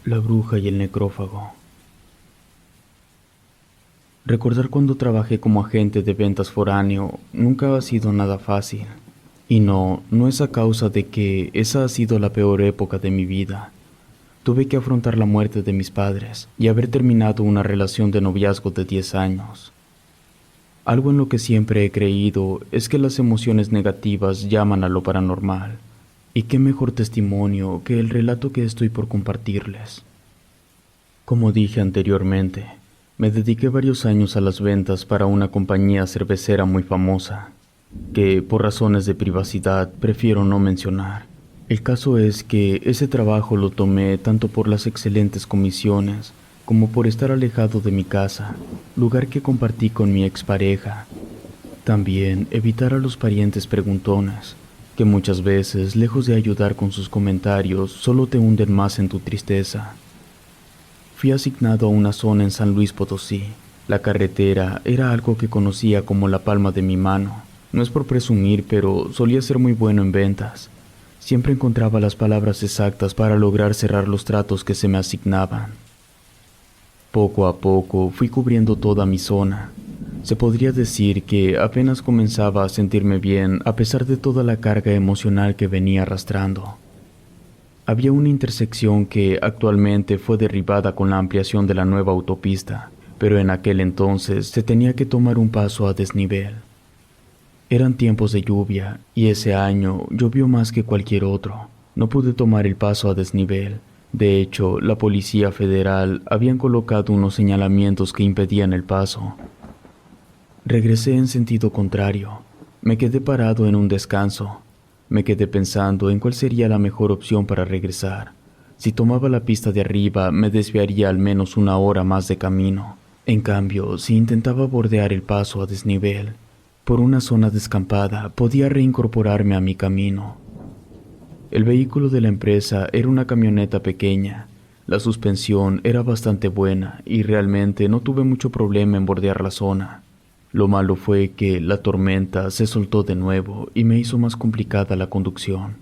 La bruja y el necrófago. Recordar cuando trabajé como agente de ventas foráneo nunca ha sido nada fácil. Y no es a causa de que esa ha sido la peor época de mi vida. Tuve que afrontar la muerte de mis padres y haber terminado una relación de noviazgo de 10 años. Algo en lo que siempre he creído es que las emociones negativas llaman a lo paranormal. Y qué mejor testimonio que el relato que estoy por compartirles. Como dije anteriormente, me dediqué varios años a las ventas para una compañía cervecera muy famosa, que por razones de privacidad prefiero no mencionar. El caso es que ese trabajo lo tomé tanto por las excelentes comisiones como por estar alejado de mi casa, lugar que compartí con mi expareja. También evitar a los parientes preguntones, que muchas veces, lejos de ayudar con sus comentarios, solo te hunden más en tu tristeza. Fui asignado a una zona en San Luis Potosí. La carretera era algo que conocía como la palma de mi mano. No es por presumir, pero solía ser muy bueno en ventas. Siempre encontraba las palabras exactas para lograr cerrar los tratos que se me asignaban. Poco a poco fui cubriendo toda mi zona. Se podría decir que apenas comenzaba a sentirme bien a pesar de toda la carga emocional que venía arrastrando. Había una intersección que actualmente fue derribada con la ampliación de la nueva autopista, pero en aquel entonces se tenía que tomar un paso a desnivel. Eran tiempos de lluvia y ese año llovió más que cualquier otro. No pude tomar el paso a desnivel. De hecho, la Policía Federal habían colocado unos señalamientos que impedían el paso. Regresé en sentido contrario. Me quedé parado en un descanso. Me quedé pensando en cuál sería la mejor opción para regresar. Si tomaba la pista de arriba, me desviaría al menos una hora más de camino. En cambio, si intentaba bordear el paso a desnivel, por una zona descampada, podía reincorporarme a mi camino. El vehículo de la empresa era una camioneta pequeña. La suspensión era bastante buena y realmente no tuve mucho problema en bordear la zona. Lo malo fue que la tormenta se soltó de nuevo y me hizo más complicada la conducción.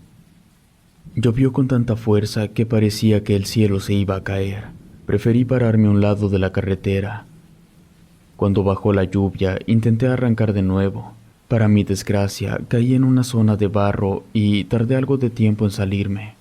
Llovió con tanta fuerza que parecía que el cielo se iba a caer. Preferí pararme a un lado de la carretera. Cuando bajó la lluvia, intenté arrancar de nuevo. Para mi desgracia, caí en una zona de barro y tardé algo de tiempo en salirme.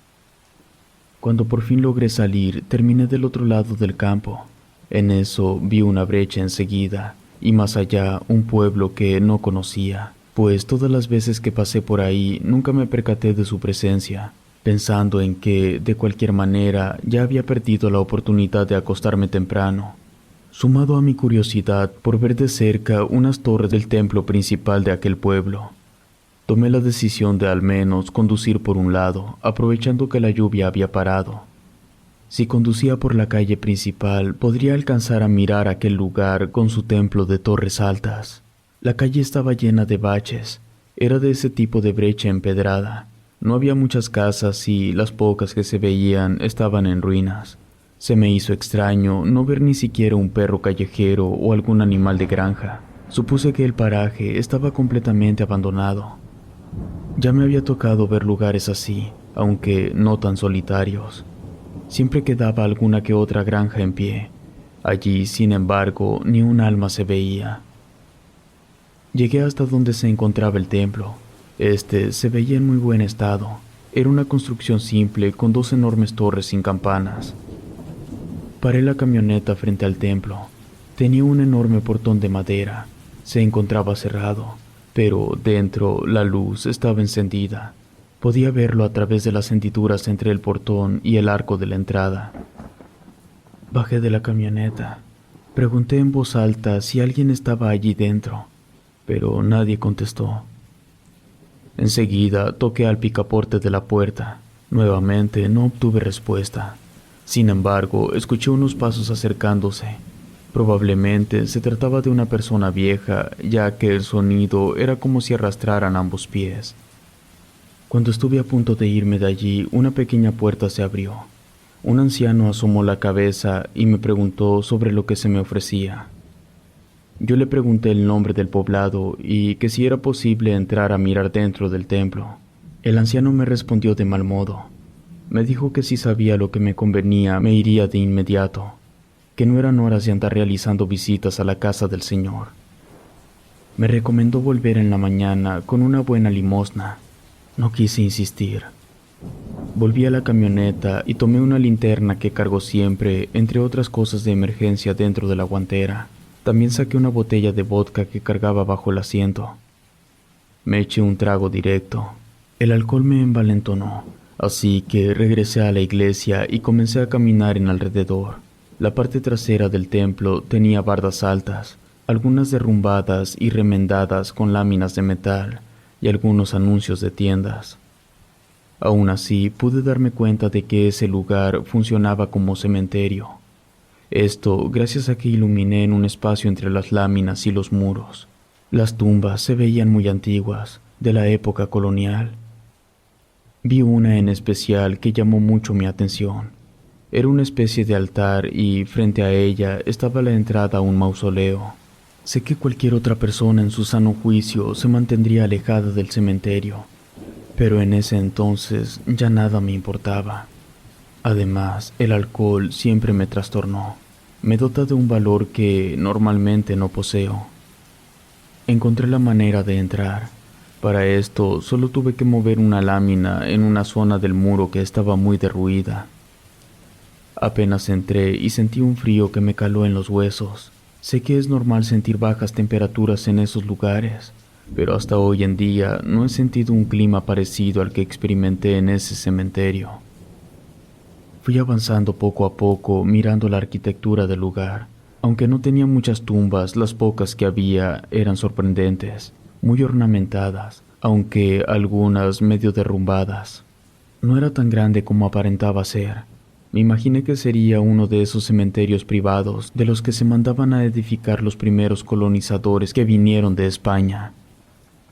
Cuando por fin logré salir, terminé del otro lado del campo. En eso vi una brecha enseguida. Y más allá un pueblo que no conocía, pues todas las veces que pasé por ahí nunca me percaté de su presencia, pensando en que, de cualquier manera, ya había perdido la oportunidad de acostarme temprano. Sumado a mi curiosidad por ver de cerca unas torres del templo principal de aquel pueblo, tomé la decisión de al menos conducir por un lado, aprovechando que la lluvia había parado. Si conducía por la calle principal, podría alcanzar a mirar aquel lugar con su templo de torres altas. La calle estaba llena de baches. Era de ese tipo de brecha empedrada. No había muchas casas y las pocas que se veían estaban en ruinas. Se me hizo extraño no ver ni siquiera un perro callejero o algún animal de granja. Supuse que el paraje estaba completamente abandonado. Ya me había tocado ver lugares así, aunque no tan solitarios. Siempre quedaba alguna que otra granja en pie. Allí, sin embargo, ni un alma se veía. Llegué hasta donde se encontraba el templo. Este se veía en muy buen estado. Era una construcción simple con dos enormes torres sin campanas. Paré la camioneta frente al templo. Tenía un enorme portón de madera. Se encontraba cerrado, pero dentro la luz estaba encendida. Podía verlo a través de las hendiduras entre el portón y el arco de la entrada. Bajé de la camioneta. Pregunté en voz alta si alguien estaba allí dentro, pero nadie contestó. Enseguida toqué al picaporte de la puerta. Nuevamente no obtuve respuesta. Sin embargo, escuché unos pasos acercándose. Probablemente se trataba de una persona vieja, ya que el sonido era como si arrastraran ambos pies. Cuando estuve a punto de irme de allí, una pequeña puerta se abrió. Un anciano asomó la cabeza y me preguntó sobre lo que se me ofrecía. Yo le pregunté el nombre del poblado y que si era posible entrar a mirar dentro del templo. El anciano me respondió de mal modo. Me dijo que si sabía lo que me convenía me iría de inmediato, que no eran horas de andar realizando visitas a la casa del señor. Me recomendó volver en la mañana con una buena limosna. No quise insistir. Volví a la camioneta y tomé una linterna que cargo siempre, entre otras cosas de emergencia, dentro de la guantera. También saqué una botella de vodka que cargaba bajo el asiento. Me eché un trago directo. El alcohol me envalentonó, así que regresé a la iglesia y comencé a caminar en alrededor. La parte trasera del templo tenía bardas altas, algunas derrumbadas y remendadas con láminas de metal y algunos anuncios de tiendas. Aún así, pude darme cuenta de que ese lugar funcionaba como cementerio. Esto gracias a que iluminé en un espacio entre las láminas y los muros. Las tumbas se veían muy antiguas, de la época colonial. Vi una en especial que llamó mucho mi atención. Era una especie de altar y frente a ella estaba la entrada a un mausoleo. Sé que cualquier otra persona en su sano juicio se mantendría alejada del cementerio, pero en ese entonces ya nada me importaba. Además, el alcohol siempre me trastornó. Me dota de un valor que normalmente no poseo. Encontré la manera de entrar. Para esto solo tuve que mover una lámina en una zona del muro que estaba muy derruida. Apenas entré y sentí un frío que me caló en los huesos. Sé que es normal sentir bajas temperaturas en esos lugares, pero hasta hoy en día no he sentido un clima parecido al que experimenté en ese cementerio. Fui avanzando poco a poco mirando la arquitectura del lugar. Aunque no tenía muchas tumbas, las pocas que había eran sorprendentes, muy ornamentadas, aunque algunas medio derrumbadas. No era tan grande como aparentaba ser. Me imaginé que sería uno de esos cementerios privados de los que se mandaban a edificar los primeros colonizadores que vinieron de España.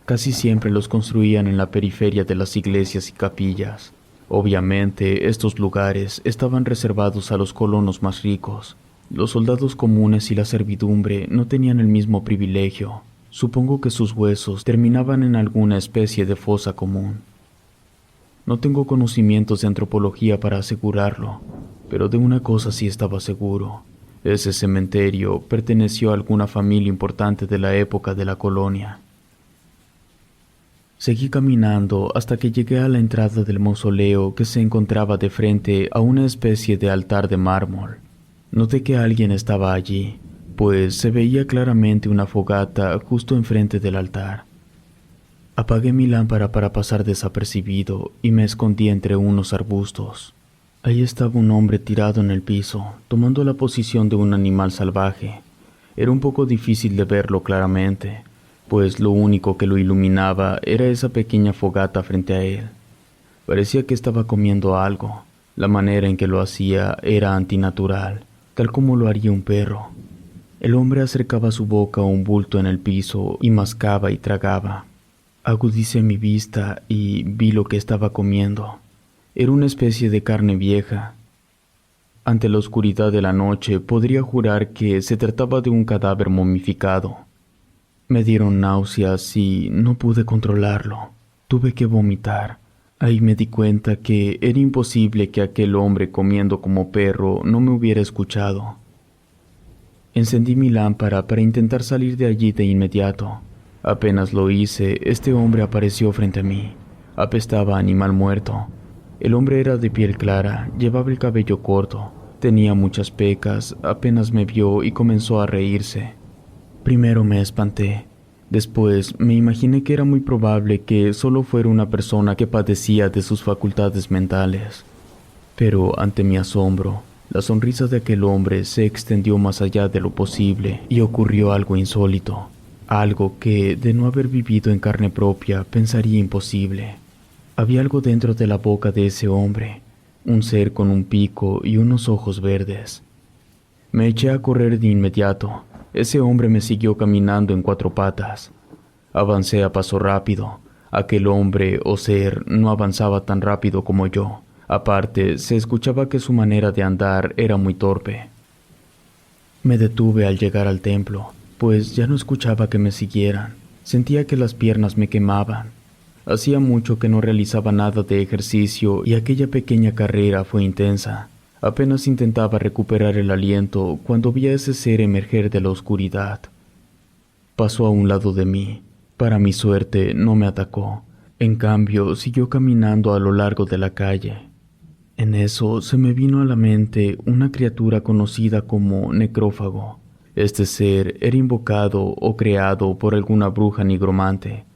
Casi siempre los construían en la periferia de las iglesias y capillas. Obviamente, estos lugares estaban reservados a los colonos más ricos. Los soldados comunes y la servidumbre no tenían el mismo privilegio. Supongo que sus huesos terminaban en alguna especie de fosa común. No tengo conocimientos de antropología para asegurarlo, pero de una cosa sí estaba seguro. Ese cementerio perteneció a alguna familia importante de la época de la colonia. Seguí caminando hasta que llegué a la entrada del mausoleo que se encontraba de frente a una especie de altar de mármol. Noté que alguien estaba allí, pues se veía claramente una fogata justo enfrente del altar. Apagué mi lámpara para pasar desapercibido y me escondí entre unos arbustos. Ahí estaba un hombre tirado en el piso, tomando la posición de un animal salvaje. Era un poco difícil de verlo claramente, pues lo único que lo iluminaba era esa pequeña fogata frente a él. Parecía que estaba comiendo algo. La manera en que lo hacía era antinatural, tal como lo haría un perro. El hombre acercaba su boca a un bulto en el piso y mascaba y tragaba. Agudicé mi vista y vi lo que estaba comiendo. Era una especie de carne vieja. Ante la oscuridad de la noche podría jurar que se trataba de un cadáver momificado. Me dieron náuseas y no pude controlarlo. Tuve que vomitar. Ahí me di cuenta que era imposible que aquel hombre comiendo como perro no me hubiera escuchado. Encendí mi lámpara para intentar salir de allí de inmediato. Apenas lo hice, este hombre apareció frente a mí. Apestaba a animal muerto. El hombre era de piel clara, llevaba el cabello corto, tenía muchas pecas, apenas me vio y comenzó a reírse. Primero me espanté. Después me imaginé que era muy probable que solo fuera una persona que padecía de sus facultades mentales. Pero ante mi asombro, la sonrisa de aquel hombre se extendió más allá de lo posible y ocurrió algo insólito. Algo que, de no haber vivido en carne propia, pensaría imposible. Había algo dentro de la boca de ese hombre, un ser con un pico y unos ojos verdes. Me eché a correr de inmediato. Ese hombre me siguió caminando en 4 patas. Avancé a paso rápido. Aquel hombre o ser no avanzaba tan rápido como yo. Aparte, se escuchaba que su manera de andar era muy torpe. Me detuve al llegar al templo, pues ya no escuchaba que me siguieran. Sentía que las piernas me quemaban. Hacía mucho que no realizaba nada de ejercicio y aquella pequeña carrera fue intensa. Apenas intentaba recuperar el aliento cuando vi a ese ser emerger de la oscuridad. Pasó a un lado de mí. Para mi suerte, no me atacó. En cambio, siguió caminando a lo largo de la calle. En eso se me vino a la mente una criatura conocida como necrófago. Este ser era invocado o creado por alguna bruja nigromante.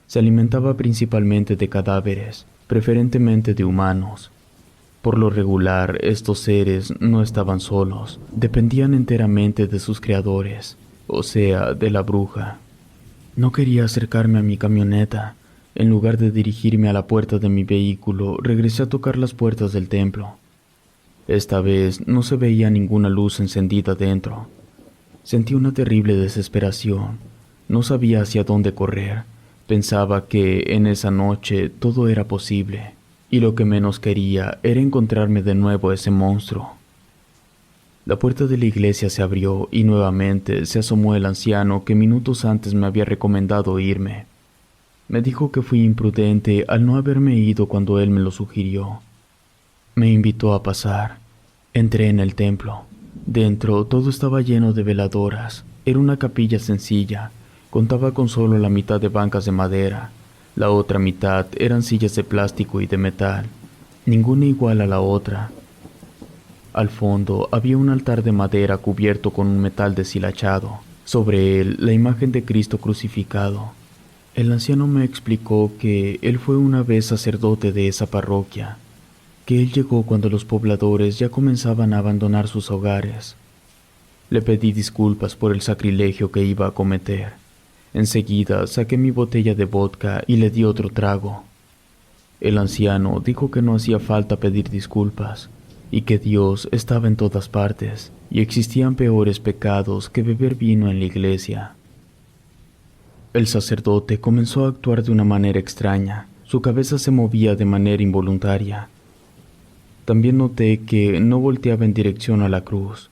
Se alimentaba principalmente de cadáveres, preferentemente de humanos. Por lo regular, estos seres no estaban solos, dependían enteramente de sus creadores, o sea, de la bruja. No quería acercarme a mi camioneta. En lugar de dirigirme a la puerta de mi vehículo, regresé a tocar las puertas del templo. Esta vez no se veía ninguna luz encendida dentro. Sentí una terrible desesperación. No sabía hacia dónde correr. Pensaba que en esa noche todo era posible, y lo que menos quería era encontrarme de nuevo a ese monstruo. La puerta de la iglesia se abrió y nuevamente se asomó el anciano que minutos antes me había recomendado irme. Me dijo que fui imprudente al no haberme ido cuando él me lo sugirió. Me invitó a pasar. Entré en el templo. Dentro todo estaba lleno de veladoras. Era una capilla sencilla. Contaba con solo la mitad de bancas de madera. La otra mitad eran sillas de plástico y de metal, ninguna igual a la otra. Al fondo había un altar de madera cubierto con un metal deshilachado. Sobre él, la imagen de Cristo crucificado. El anciano me explicó que él fue una vez sacerdote de esa parroquia, que él llegó cuando los pobladores ya comenzaban a abandonar sus hogares. Le pedí disculpas por el sacrilegio que iba a cometer. Enseguida saqué mi botella de vodka y le di otro trago. El anciano dijo que no hacía falta pedir disculpas y que Dios estaba en todas partes y existían peores pecados que beber vino en la iglesia. El sacerdote comenzó a actuar de una manera extraña. Su cabeza se movía de manera involuntaria. También noté que no volteaba en dirección a la cruz.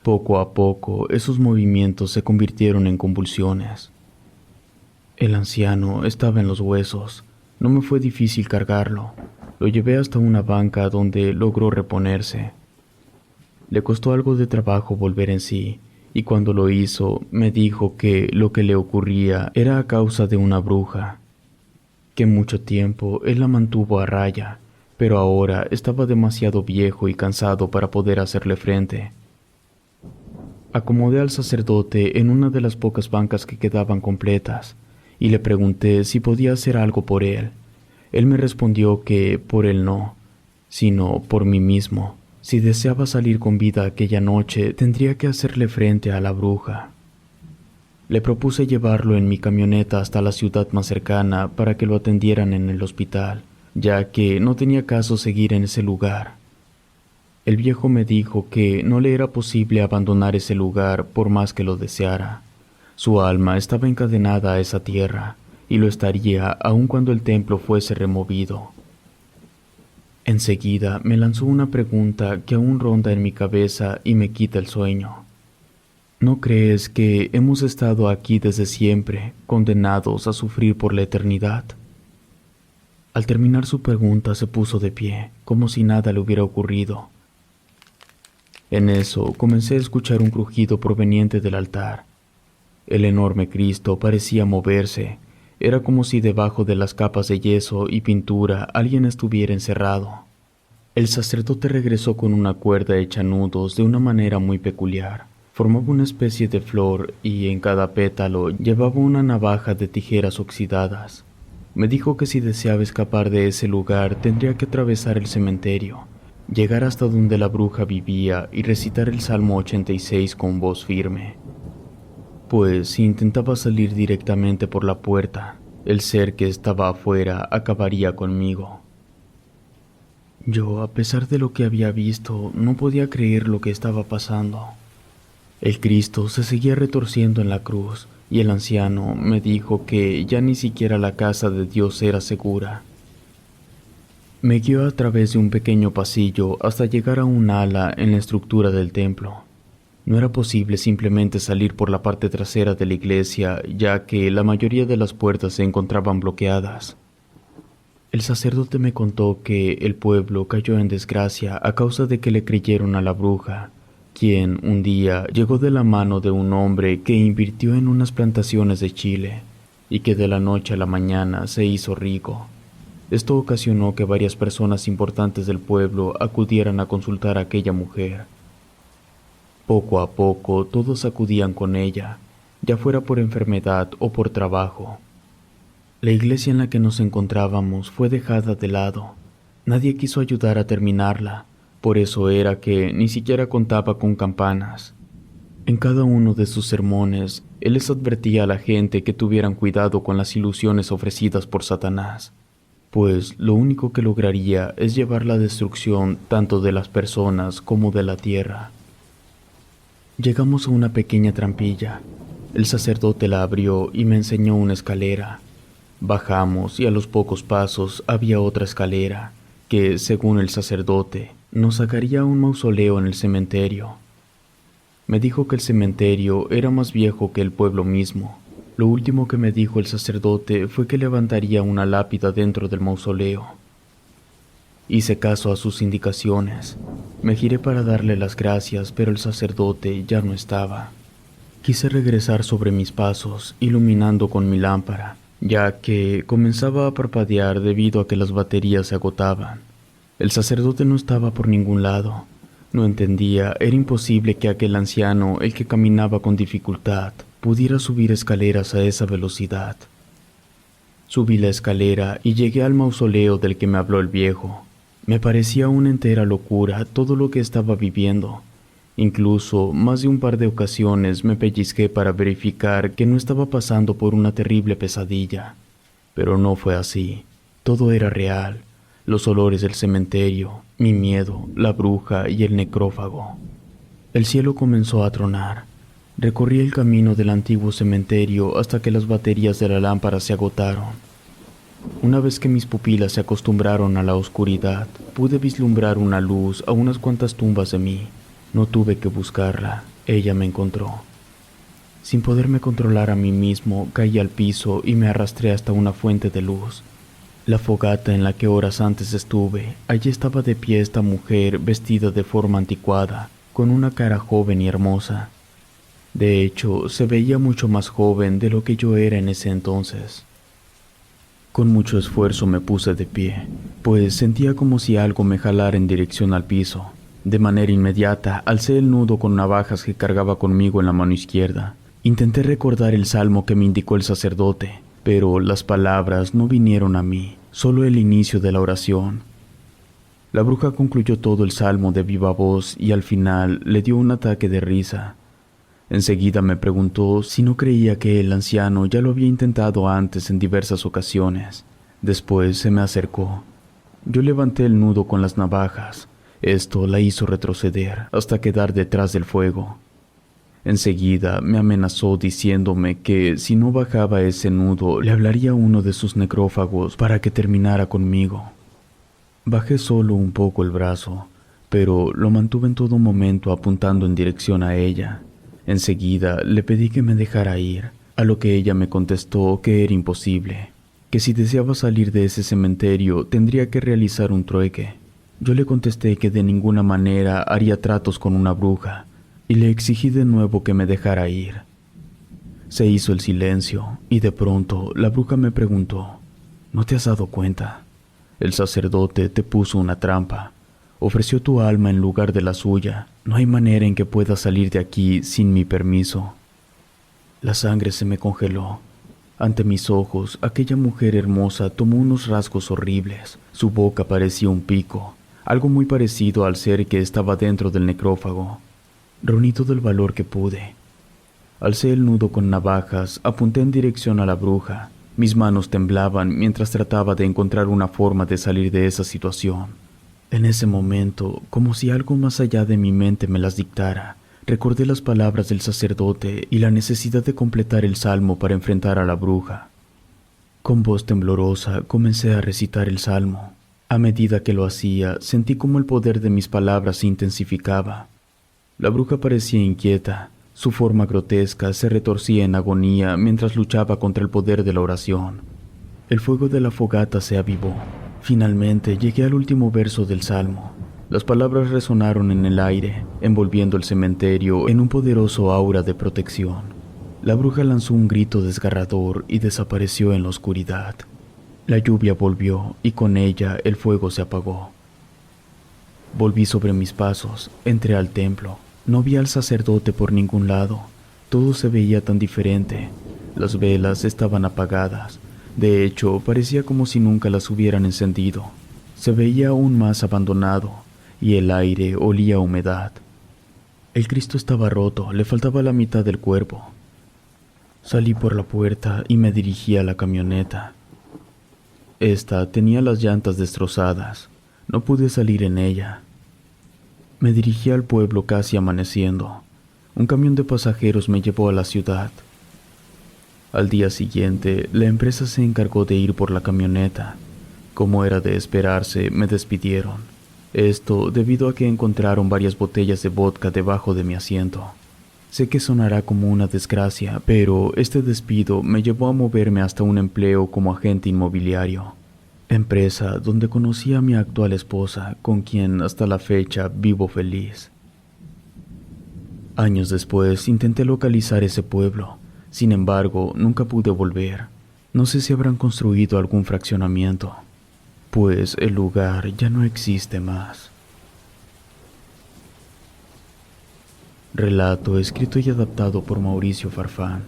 Poco a poco, esos movimientos se convirtieron en convulsiones. El anciano estaba en los huesos. No me fue difícil cargarlo. Lo llevé hasta una banca donde logró reponerse. Le costó algo de trabajo volver en sí, y cuando lo hizo, me dijo que lo que le ocurría era a causa de una bruja, que mucho tiempo él la mantuvo a raya, pero ahora estaba demasiado viejo y cansado para poder hacerle frente. Acomodé al sacerdote en una de las pocas bancas que quedaban completas y le pregunté si podía hacer algo por él. Él me respondió que por él no, sino por mí mismo. Si deseaba salir con vida aquella noche, tendría que hacerle frente a la bruja. Le propuse llevarlo en mi camioneta hasta la ciudad más cercana para que lo atendieran en el hospital, ya que no tenía caso seguir en ese lugar. El viejo me dijo que no le era posible abandonar ese lugar por más que lo deseara. Su alma estaba encadenada a esa tierra, y lo estaría aun cuando el templo fuese removido. Enseguida me lanzó una pregunta que aún ronda en mi cabeza y me quita el sueño. ¿No crees que hemos estado aquí desde siempre, condenados a sufrir por la eternidad? Al terminar su pregunta se puso de pie, como si nada le hubiera ocurrido. En eso comencé a escuchar un crujido proveniente del altar. El enorme Cristo parecía moverse. Era como si debajo de las capas de yeso y pintura alguien estuviera encerrado. El sacerdote regresó con una cuerda hecha nudos de una manera muy peculiar. Formaba una especie de flor y en cada pétalo llevaba una navaja de tijeras oxidadas. Me dijo que si deseaba escapar de ese lugar tendría que atravesar el cementerio, llegar hasta donde la bruja vivía y recitar el Salmo 86 con voz firme. Pues si intentaba salir directamente por la puerta, el ser que estaba afuera acabaría conmigo. Yo, a pesar de lo que había visto, no podía creer lo que estaba pasando. El Cristo se seguía retorciendo en la cruz y el anciano me dijo que ya ni siquiera la casa de Dios era segura. Me guió a través de un pequeño pasillo hasta llegar a un ala en la estructura del templo. No era posible simplemente salir por la parte trasera de la iglesia, ya que la mayoría de las puertas se encontraban bloqueadas. El sacerdote me contó que el pueblo cayó en desgracia a causa de que le creyeron a la bruja, quien un día llegó de la mano de un hombre que invirtió en unas plantaciones de chile y que de la noche a la mañana se hizo rico. Esto ocasionó que varias personas importantes del pueblo acudieran a consultar a aquella mujer. Poco a poco todos acudían con ella, ya fuera por enfermedad o por trabajo. La iglesia en la que nos encontrábamos fue dejada de lado. Nadie quiso ayudar a terminarla, por eso era que ni siquiera contaba con campanas. En cada uno de sus sermones, él les advertía a la gente que tuvieran cuidado con las ilusiones ofrecidas por Satanás, pues lo único que lograría es llevar la destrucción tanto de las personas como de la tierra. Llegamos a una pequeña trampilla. El sacerdote la abrió y me enseñó una escalera. Bajamos y a los pocos pasos había otra escalera que, según el sacerdote, nos sacaría a un mausoleo en el cementerio. Me dijo que el cementerio era más viejo que el pueblo mismo. Lo último que me dijo el sacerdote fue que levantaría una lápida dentro del mausoleo. Hice caso a sus indicaciones. Me giré para darle las gracias, pero el sacerdote ya no estaba. Quise regresar sobre mis pasos, iluminando con mi lámpara, ya que comenzaba a parpadear debido a que las baterías se agotaban. El sacerdote no estaba por ningún lado. No entendía, era imposible que aquel anciano, el que caminaba con dificultad, pudiera subir escaleras a esa velocidad. Subí la escalera y llegué al mausoleo del que me habló el viejo. Me parecía una entera locura todo lo que estaba viviendo. Incluso, más de un par de ocasiones me pellizqué para verificar que no estaba pasando por una terrible pesadilla. Pero no fue así. Todo era real. Los olores del cementerio, mi miedo, la bruja y el necrófago. El cielo comenzó a tronar. Recorrí el camino del antiguo cementerio hasta que las baterías de la lámpara se agotaron. Una vez que mis pupilas se acostumbraron a la oscuridad, pude vislumbrar una luz a unas cuantas tumbas de mí. No tuve que buscarla, ella me encontró. Sin poderme controlar a mí mismo, caí al piso y me arrastré hasta una fuente de luz. La fogata en la que horas antes estuve, allí estaba de pie esta mujer vestida de forma anticuada, con una cara joven y hermosa. De hecho, se veía mucho más joven de lo que yo era en ese entonces. Con mucho esfuerzo me puse de pie, pues sentía como si algo me jalara en dirección al piso. De manera inmediata, alcé el nudo con navajas que cargaba conmigo en la mano izquierda. Intenté recordar el salmo que me indicó el sacerdote, pero las palabras no vinieron a mí, solo el inicio de la oración. La bruja concluyó todo el salmo de viva voz y al final le dio un ataque de risa. Enseguida me preguntó si no creía que el anciano ya lo había intentado antes en diversas ocasiones. Después se me acercó. Yo levanté el nudo con las navajas. Esto la hizo retroceder hasta quedar detrás del fuego. Enseguida me amenazó diciéndome que si no bajaba ese nudo le hablaría a uno de sus necrófagos para que terminara conmigo. Bajé solo un poco el brazo, pero lo mantuve en todo momento apuntando en dirección a ella. Enseguida le pedí que me dejara ir, a lo que ella me contestó que era imposible, que si deseaba salir de ese cementerio tendría que realizar un trueque. Yo le contesté que de ninguna manera haría tratos con una bruja, y le exigí de nuevo que me dejara ir. Se hizo el silencio, y de pronto la bruja me preguntó, ¿no te has dado cuenta? El sacerdote te puso una trampa. Ofreció tu alma en lugar de la suya. No hay manera en que puedas salir de aquí sin mi permiso. La sangre se me congeló. Ante mis ojos, aquella mujer hermosa tomó unos rasgos horribles. Su boca parecía un pico, algo muy parecido al ser que estaba dentro del necrófago. Reuní todo el valor que pude. Alcé el nudo con navajas, apunté en dirección a la bruja. Mis manos temblaban mientras trataba de encontrar una forma de salir de esa situación. En ese momento, como si algo más allá de mi mente me las dictara, recordé las palabras del sacerdote y la necesidad de completar el salmo para enfrentar a la bruja. Con voz temblorosa comencé a recitar el salmo. A medida que lo hacía, sentí como el poder de mis palabras se intensificaba. La bruja parecía inquieta. Su forma grotesca se retorcía en agonía mientras luchaba contra el poder de la oración. El fuego de la fogata se avivó. Finalmente llegué al último verso del salmo. Las palabras resonaron en el aire, envolviendo el cementerio en un poderoso aura de protección. La bruja lanzó un grito desgarrador y desapareció en la oscuridad. La lluvia volvió y con ella el fuego se apagó. Volví sobre mis pasos, entré al templo. No vi al sacerdote por ningún lado. Todo se veía tan diferente. Las velas estaban apagadas. De hecho, parecía como si nunca las hubieran encendido. Se veía aún más abandonado, y el aire olía a humedad. El Cristo estaba roto, le faltaba la mitad del cuerpo. Salí por la puerta y me dirigí a la camioneta. Esta tenía las llantas destrozadas. No pude salir en ella. Me dirigí al pueblo casi amaneciendo. Un camión de pasajeros me llevó a la ciudad. Al día siguiente, la empresa se encargó de ir por la camioneta. Como era de esperarse, me despidieron. Esto debido a que encontraron varias botellas de vodka debajo de mi asiento. Sé que sonará como una desgracia, pero este despido me llevó a moverme hasta un empleo como agente inmobiliario. Empresa donde conocí a mi actual esposa, con quien hasta la fecha vivo feliz. Años después intenté localizar ese pueblo. Sin embargo, nunca pude volver. No sé si habrán construido algún fraccionamiento, pues el lugar ya no existe más. Relato escrito y adaptado por Mauricio Farfán.